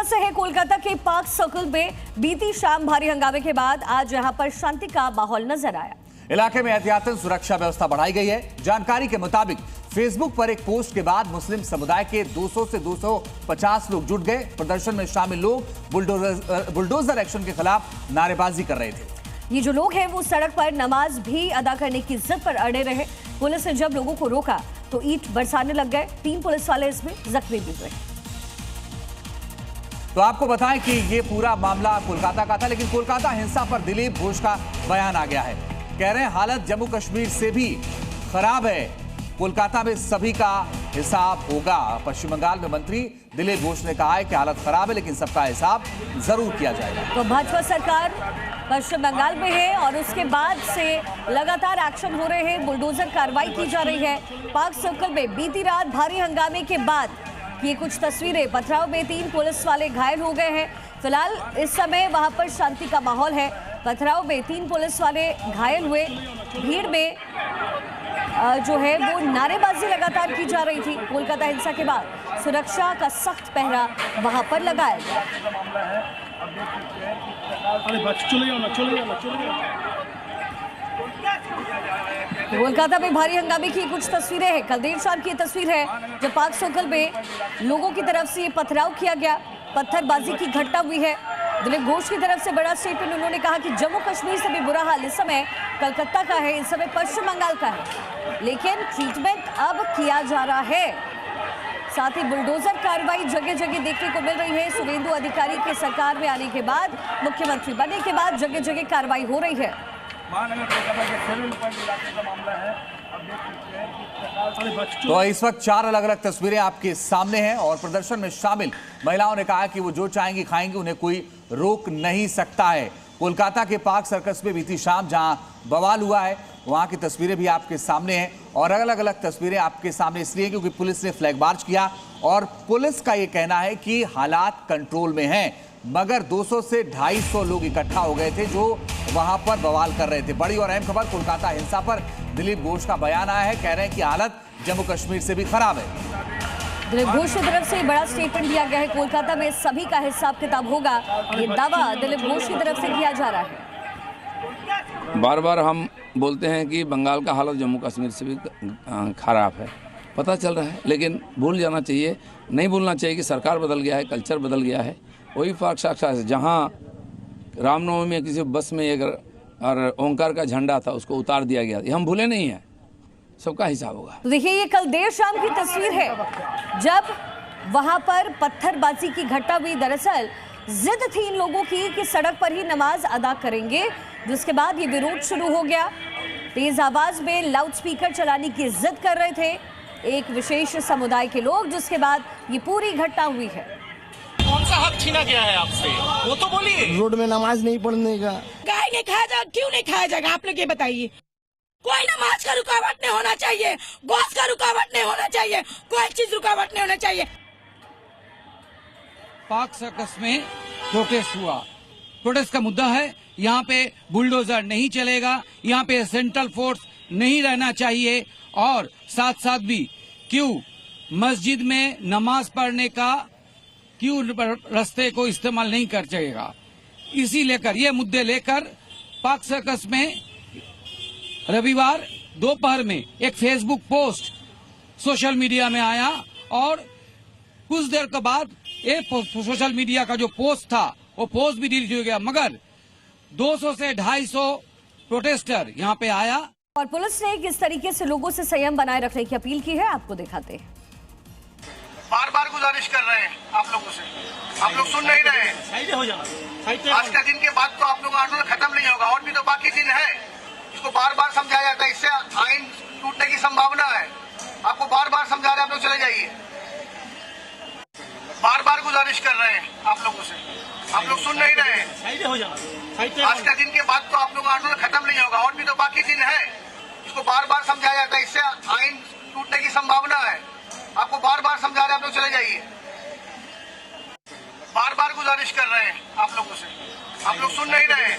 से है कोलकाता के पार्क सर्कल में बीती शाम भारी हंगामे के बाद आज यहां पर शांति का माहौल नजर आया। इलाके में एहतियातन सुरक्षा व्यवस्था बढ़ाई गई है। जानकारी के मुताबिक फेसबुक पर एक पोस्ट के बाद मुस्लिम समुदाय के 200 से 250 लोग जुट गए। प्रदर्शन में शामिल लोग बुलडोजर एक्शन के खिलाफ नारेबाजी कर रहे थे। ये जो लोग हैं वो सड़क पर नमाज भी अदा करने की जिद पर अड़े रहे। पुलिस ने जब लोगों को रोका तो ईंट बरसाने लग गए। 3 पुलिस वाले इसमें जख्मी भी हुए। तो आपको बताएं कि ये पूरा मामला कोलकाता का था, लेकिन कोलकाता हिंसा पर दिलीप घोष का बयान आ गया है। कह रहे हैं हालत जम्मू कश्मीर से भी खराब है, कोलकाता में सभी का हिसाब होगा। पश्चिम बंगाल में मंत्री दिलीप घोष ने कहा है कि हालत खराब है लेकिन सबका हिसाब जरूर किया जाएगा। तो भाजपा सरकार पश्चिम बंगाल में है और उसके बाद से लगातार एक्शन हो रहे हैं, बुलडोजर कार्रवाई की जा रही है। पार्क सर्कल में बीती रात भारी हंगामे के बाद ये कुछ तस्वीरें, पथराव में 3 पुलिस वाले घायल हो गए हैं। फिलहाल इस समय वहां पर शांति का माहौल है। पथराव में 3 पुलिस वाले घायल हुए। भीड़ में जो है वो नारेबाजी लगातार की जा रही थी। कोलकाता हिंसा के बाद सुरक्षा का सख्त पहरा वहां पर लगाया गया। कोलकाता में भारी हंगामे की कुछ तस्वीरें हैं। कल देर शाम की तस्वीर है जब पार्क सर्कल में लोगों की तरफ से ये पथराव किया गया, पत्थरबाजी की घटना हुई है। दिलीप घोष की तरफ से बड़ा स्टेटमेंट, उन्होंने कहा कि जम्मू कश्मीर से भी बुरा हाल इस समय कलकत्ता का है, इस समय पश्चिम बंगाल का है, लेकिन ट्रीटमेंट अब किया जा रहा है। साथ ही बुलडोजर कार्रवाई जगह जगह देखने को मिल रही है। सुवेंदु अधिकारी के सरकार में आने के बाद, मुख्यमंत्री बनने के बाद जगह जगह कार्रवाई हो रही है। तो इस वक्त 4 अलग अलग तस्वीरें आपके सामने हैं और प्रदर्शन में शामिल महिलाओं ने कहा कि वो जो चाहेंगी खाएंगी, उन्हें कोई रोक नहीं सकता है। कोलकाता के पार्क सर्कस में बीती शाम जहां बवाल हुआ है, वहां की तस्वीरें भी आपके सामने हैं और अलग अलग तस्वीरें आपके सामने इसलिए क्योंकि पुलिस ने फ्लैग मार्च किया और पुलिस का ये कहना है कि हालात कंट्रोल में हैं, मगर 200 से 250 लोग इकट्ठा हो गए थे जो वहां पर बवाल कर रहे थे। बड़ी और अहम खबर, कोलकाता हिंसा पर दिलीप घोष का बयान आया है। कह रहे हैं कि हालत जम्मू कश्मीर से भी खराब है। दिलीप घोष की तरफ से बड़ा स्टेटमेंट दिया गया है। कोलकाता में सभी का हिसाब किताब होगा, ये दावा दिलीप घोष की तरफ से किया जा रहा है। बार बार हम बोलते हैं कि बंगाल का हालत जम्मू कश्मीर से भी खराब है, पता चल रहा है, लेकिन भूल जाना चाहिए, नहीं भूलना चाहिए कि सरकार बदल गया है, कल्चर बदल गया है। वही पार्क साक्षात जहाँ रामनवमी में किसी बस में एक और ओंकार का झंडा था, उसको उतार दिया गया, ये हम भूले नहीं हैं, सबका हिसाब होगा। तो देखिए ये कल देर शाम की तस्वीर है जब वहां पर पत्थरबाजी की घटना हुई। दरअसल जिद थी इन लोगों की कि सड़क पर ही नमाज अदा करेंगे, जिसके बाद ये विरोध शुरू हो गया। तेज आवाज में लाउडस्पीकर चलाने की जिद कर रहे थे एक विशेष समुदाय के लोग, जिसके बाद ये पूरी घटना हुई है। कौन सा हक छीना गया है आपसे, वो तो बोलिए। रोड में नमाज नहीं पढ़ने का। गाय नहीं खाया जाएगा, क्यों नहीं खाया जाएगा, आप लोग ये बताइए। कोई नमाज का रुकावट नहीं होना चाहिए, गोश्त का रुकावट नहीं होना चाहिए, कोई चीज रुकावट नहीं होना चाहिए। पार्क सर्कस में प्रोटेस्ट हुआ। प्रोटेस्ट का मुद्दा है यहाँ पे बुलडोजर नहीं चलेगा, यहाँ पे सेंट्रल फोर्स नहीं रहना चाहिए और साथ साथ भी क्यों मस्जिद में नमाज पढ़ने का क्यों रास्ते को इस्तेमाल नहीं कर सकेगा। इसी लेकर ये मुद्दे लेकर पार्क सर्कस में रविवार दोपहर में एक फेसबुक पोस्ट सोशल मीडिया में आया और कुछ देर के बाद एक सोशल मीडिया का जो पोस्ट था वो पोस्ट भी डिलीट हो गया, मगर 200 से 250 प्रोटेस्टर यहाँ पे आया और पुलिस ने किस तरीके से लोगों से संयम बनाए रखने की अपील की है, आपको दिखाते हैं। बार बार गुजारिश कर रहे हैं आप लोगों से, आप लोग सुन नहीं रहे हैं। आज का दिन के बाद तो आप लोग का आंदोलन खत्म नहीं होगा, और भी तो बाकी दिन है, इसको बार बार समझाया जाता है, इससे आईन टूटने की संभावना है। आपको बार बार समझा रहे हैं, आप लोग चले जाइए। बार बार गुजारिश कर रहे हैं आप लोगों से, आप लोग सुन नहीं रहे हैं। आज का दिन के बाद तो आप लोग का आंदोलन खत्म नहीं होगा, और भी तो बाकी दिन है, इसको बार बार समझाया जाता है, इससे आईन टूटने की संभावना है। आपको बार बार समझा रहे हैं, आप लोग चले जाइए। बार बार गुजारिश कर रहे हैं आप लोगों से, आप लोग सुन नहीं रहे हैं।